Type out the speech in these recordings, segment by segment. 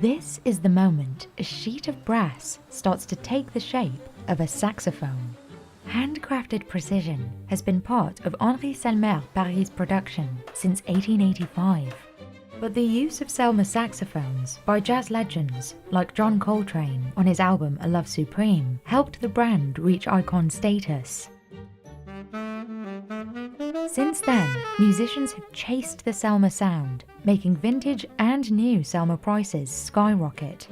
This is the moment a sheet of brass starts to take the shape of a saxophone. Handcrafted precision has been part of Henri Selmer Paris' production since 1885. But the use of Selmer saxophones by jazz legends like John Coltrane on his album A Love Supreme helped the brand reach icon status. Since then, musicians have chased the Selmer sound, making vintage and new Selmer prices skyrocket.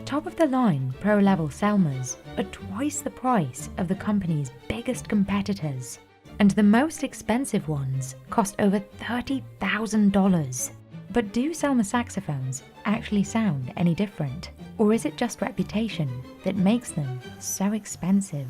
Top-of-the-line pro-level Selmers are twice the price of the company's biggest competitors, and the most expensive ones cost over $30,000. But do Selmer saxophones actually sound any different? Or is it just reputation that makes them so expensive?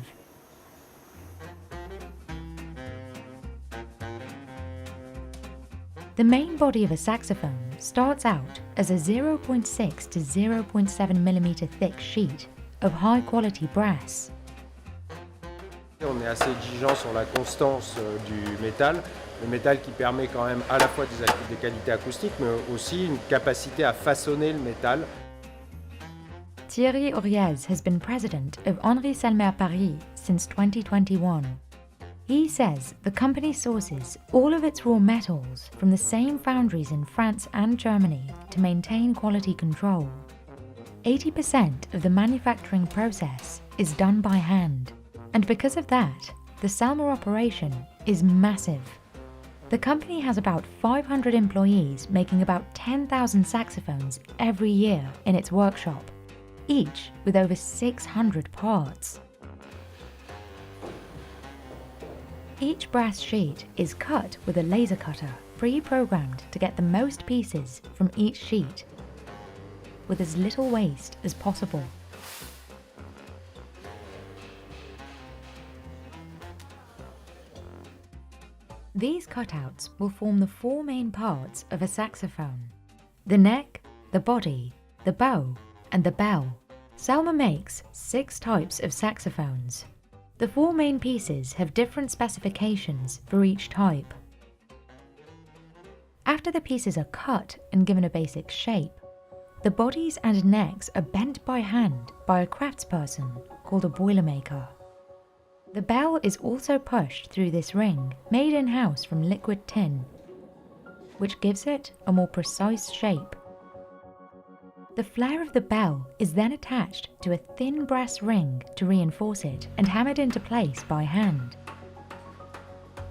The main body of a saxophone starts out as a 0.6 to 0.7 mm thick sheet of high-quality brass. On est assez exigeant sur la constance du métal, le métal qui permet quand même à la fois des qualités acoustiques, mais aussi une capacité à façonner le métal. Thierry Auriez has been president of Henri Selmer Paris since 2021. He says the company sources all of its raw metals from the same foundries in France and Germany to maintain quality control. 80% of the manufacturing process is done by hand, and because of that, the Selmer operation is massive. The company has about 500 employees making about 10,000 saxophones every year in its workshop, each with over 600 parts. Each brass sheet is cut with a laser cutter, pre-programmed to get the most pieces from each sheet, with as little waste as possible. These cutouts will form the four main parts of a saxophone: the neck, the body, the bow, and the bell. Selmer makes 6 types of saxophones. The 4 main pieces have different specifications for each type. After the pieces are cut and given a basic shape, the bodies and necks are bent by hand by a craftsperson called a boilermaker. The bell is also pushed through this ring made in-house from liquid tin, which gives it a more precise shape. The flare of the bell is then attached to a thin brass ring to reinforce it and hammered into place by hand.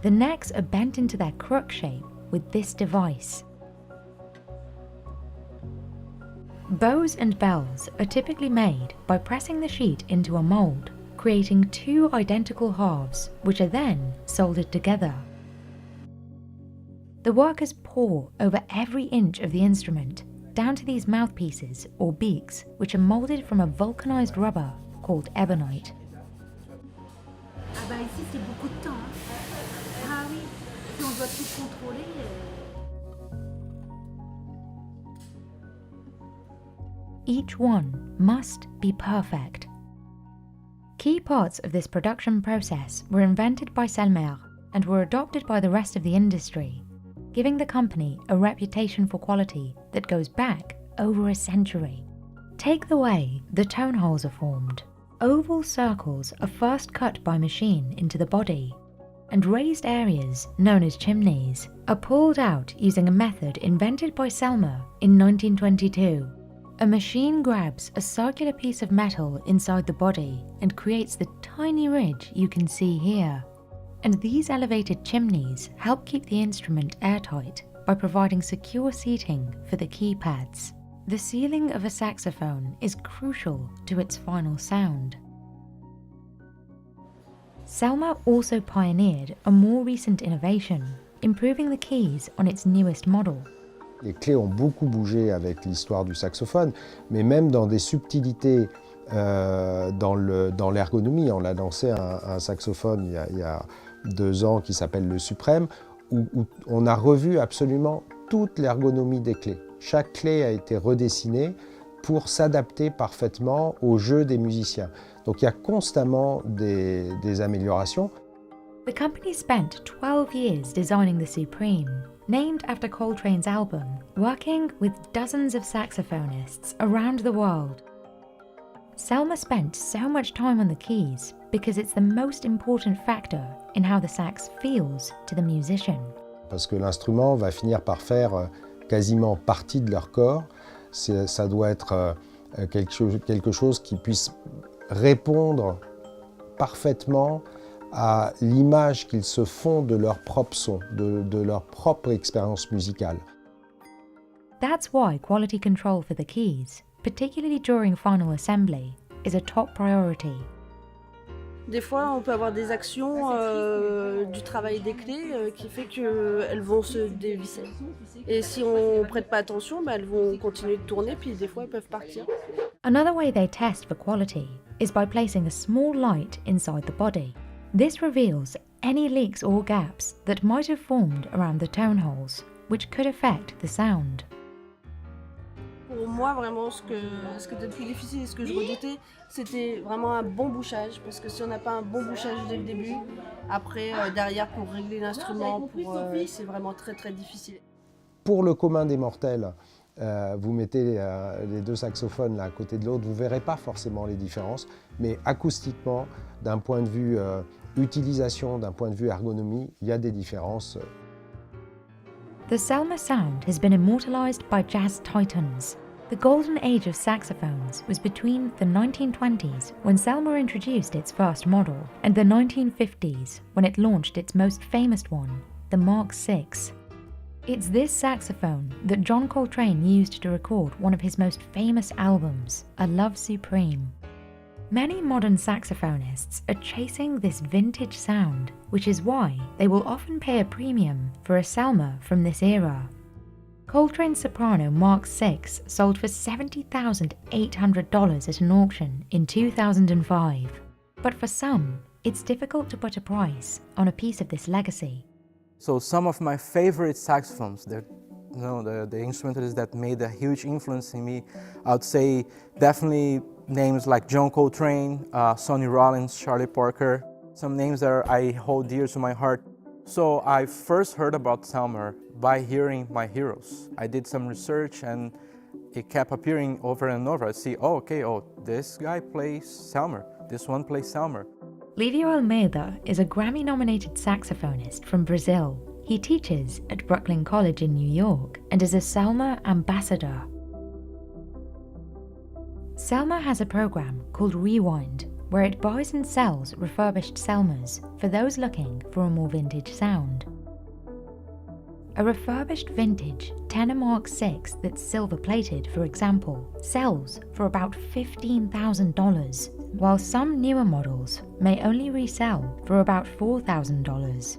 The necks are bent into their crook shape with this device. Bows and bells are typically made by pressing the sheet into a mold, creating 2 identical halves, which are then soldered together. The workers pore over every inch of the instrument, down to these mouthpieces or beaks, which are molded from a vulcanized rubber called ebonite. Ah bah ici c'est beaucoup de temps. Ah oui, si on doit tout contrôler. Each one must be perfect. Key parts of this production process were invented by Selmer and were adopted by the rest of the industry, giving the company a reputation for quality that goes back over a century. Take the way the tone holes are formed. Oval circles are first cut by machine into the body, and raised areas, known as chimneys, are pulled out using a method invented by Selmer in 1922. A machine grabs a circular piece of metal inside the body and creates the tiny ridge you can see here. And these elevated chimneys help keep the instrument airtight by providing secure seating for the keypads. The sealing of a saxophone is crucial to its final sound. Selmer also pioneered a more recent innovation, improving the keys on its newest model. Les clés ont beaucoup bougé avec l'histoire du saxophone, mais même dans des subtilités dans l'ergonomie. On a lancé un saxophone il y a 2 ans qui s'appelle le Suprême, où on a revu absolument toute l'ergonomie des clés. Chaque clé a été redessinée pour s'adapter parfaitement au jeu des musiciens. Donc il y a constamment des améliorations. The company spent 12 years designing the Supreme, named after Coltrane's album, working with dozens of saxophonists around the world. Selmer spent so much time on the keys because it's the most important factor in how the sax feels to the musician. Parce que l'instrument va finir par faire quasiment partie de leur corps. Ça doit être quelque chose qui puisse répondre parfaitement à l'image qu'ils se font de leur propre son, de leur propre expérience musicale. That's why quality control for the keys, particularly during final assembly, is a top priority. Des fois, on peut avoir des actions du travail des clés qui fait qu'elles vont se dévisser. Et si on ne prête pas attention, elles vont continuer de tourner, puis des fois, elles peuvent partir. Another way they test for quality is by placing a small light inside the body. This reveals any leaks or gaps that might have formed around the tone holes, which could affect the sound. Pour moi, vraiment, ce qui était le plus difficile et ce que je redoutais, c'était vraiment un bon bouchage. Parce que si on n'a pas un bon bouchage dès le début, après, derrière, pour régler l'instrument, c'est vraiment très très difficile. Pour le commun des mortels, vous mettez les deux saxophones l'un à côté de l'autre, vous ne verrez pas forcément les différences, mais acoustiquement, d'un point de vue utilisation, d'un point de vue ergonomie, il y a des différences. The Selmer sound has been immortalized by jazz titans. The golden age of saxophones was between the 1920s, when Selmer introduced its first model, and the 1950s, when it launched its most famous one, the Mark VI. It's this saxophone that John Coltrane used to record one of his most famous albums, A Love Supreme. Many modern saxophonists are chasing this vintage sound, which is why they will often pay a premium for a Selmer from this era. Coltrane's soprano Mark VI sold for $70,800 at an auction in 2005. But for some, it's difficult to put a price on a piece of this legacy. So some of my favorite saxophones, the instrumentalists that made a huge influence in me, I would say definitely names like John Coltrane, Sonny Rollins, Charlie Parker, some names that I hold dear to my heart. So I first heard about Selmer by hearing my heroes. I did some research and it kept appearing over and over. I see, this guy plays Selmer, this one plays Selmer. Livio Almeida is a Grammy-nominated saxophonist from Brazil. He teaches at Brooklyn College in New York and is a Selmer ambassador. Selmer has a program called Rewind, where it buys and sells refurbished Selmers for those looking for a more vintage sound. A refurbished vintage tenor Mark VI that's silver-plated, for example, sells for about $15,000, while some newer models may only resell for about $4,000.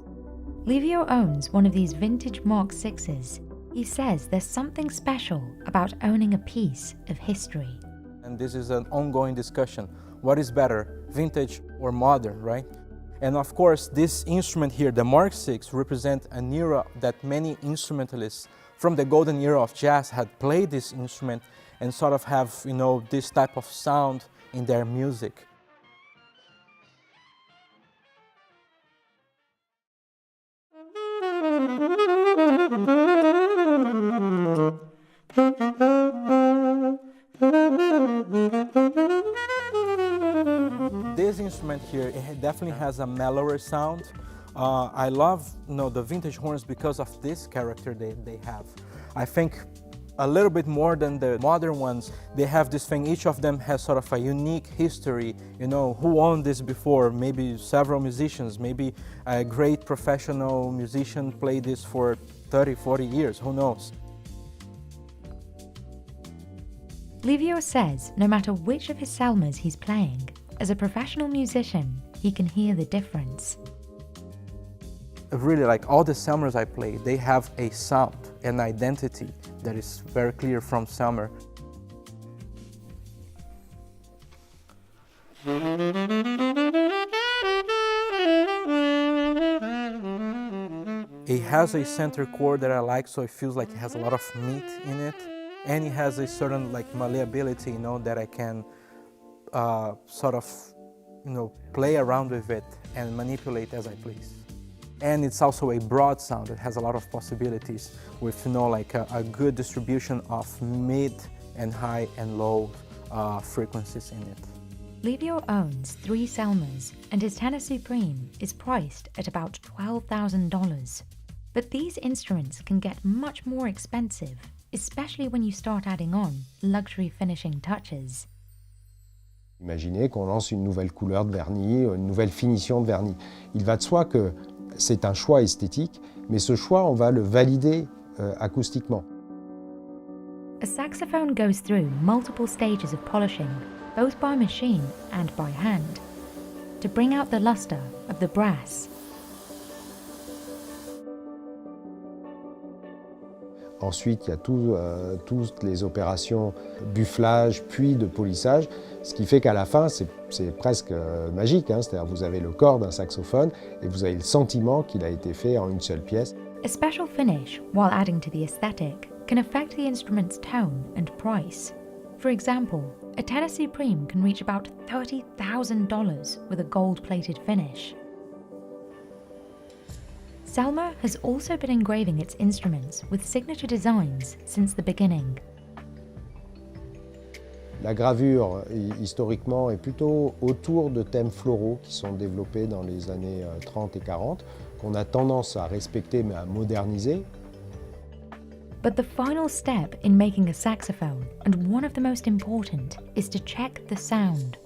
Livio owns one of these vintage Mark VIs. He says there's something special about owning a piece of history. And this is an ongoing discussion. What is better, vintage or modern, right? And of course, this instrument here, the Mark VI, represents an era that many instrumentalists from the golden era of jazz had played this instrument and sort of have, this type of sound in their music. This instrument here, it definitely has a mellower sound. I love the vintage horns because of this character they have. I think a little bit more than the modern ones, they have this thing, each of them has sort of a unique history, who owned this before, maybe several musicians, maybe a great professional musician played this for 30, 40 years, who knows? Livio says no matter which of his Selmers he's playing, as a professional musician, he can hear the difference. Really, like all the Selmers I play, they have a sound, an identity that is very clear from Selmer. It has a center chord that I like, so it feels like it has a lot of meat in it. And it has a certain malleability, that I can sort of, play around with it and manipulate as I please. And it's also a broad sound that has a lot of possibilities with, you know, like a good distribution of mid and high and low frequencies in it. Livio owns 3 Selmers, and his tenor supreme is priced at about $12,000. But these instruments can get much more expensive, especially when you start adding on luxury finishing touches. Imaginez qu'on lance une nouvelle couleur de vernis, une nouvelle finition de vernis. Il va de soi que c'est un choix esthétique, mais ce choix, on va le valider acoustiquement. A saxophone goes through multiple stages of polishing, both by machine and by hand, to bring out the luster of the brass. Ensuite, il y a toutes les opérations bufflage puis de polissage, ce qui fait qu'à la fin, c'est presque magique. C'est-à-dire vous avez le corps d'un saxophone et vous avez le sentiment qu'il a été fait en une seule pièce. A special finish, while adding to the aesthetic, can affect the instrument's tone and price. For example, a tenor supreme can reach about $30,000 with a gold-plated finish. Selmer has also been engraving its instruments with signature designs since the beginning. La gravure, historiquement, est plutôt autour de thèmes floraux qui sont développés dans les années 30 et 40, qu'on a tendance à respecter mais à moderniser. But the final step in making a saxophone, and one of the most important, is to check the sound.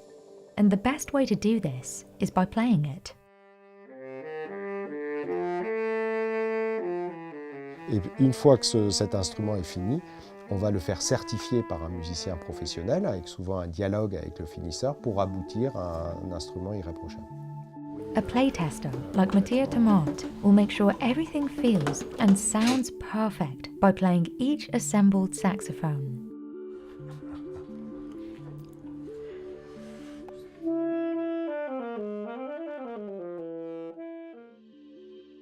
And the best way to do this is by playing it. Et une fois que cet instrument est fini, on va le faire certifier par un musicien professionnel, avec souvent un dialogue avec le finisseur, pour aboutir à un instrument irréprochable. A playtester, like Mattia Tomat, will make sure everything feels and sounds perfect by playing each assembled saxophone.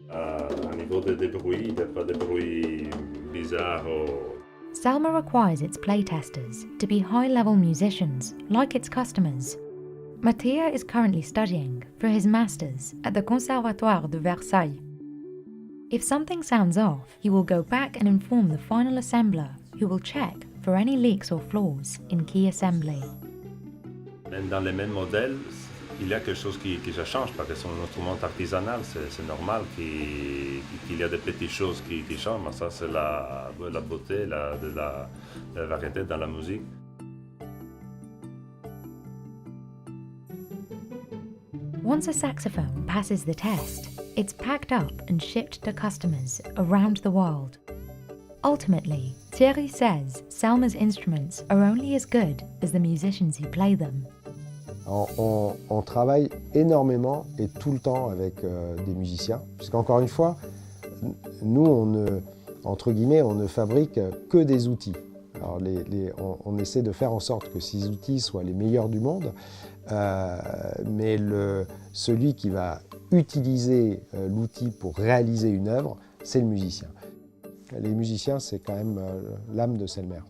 Au niveau des bruits, il n'y a pas de bruits bizarres. Selmer requires its playtesters to be high-level musicians, like its customers. Mattia is currently studying for his masters at the Conservatoire de Versailles. If something sounds off, he will go back and inform the final assembler, who will check for any leaks or flaws in key assembly. Même dans les mêmes modèles, il y a quelque chose qui se change parce que c'est un instrument artisanal, c'est normal qu'il y a des petites choses qui changent, mais ça c'est la beauté de la variété dans la musique. Once a saxophone passes the test, it's packed up and shipped to customers around the world. Ultimately, Thierry says Selmer's instruments are only as good as the musicians who play them. On travaille énormément et tout le temps avec des musiciens, puisqu'encore une fois, nous, entre guillemets, on ne fabrique que des outils. Alors on essaie de faire en sorte que ces outils soient les meilleurs du monde, mais celui qui va utiliser l'outil pour réaliser une œuvre, c'est le musicien. Les musiciens, c'est quand même l'âme de Selmer.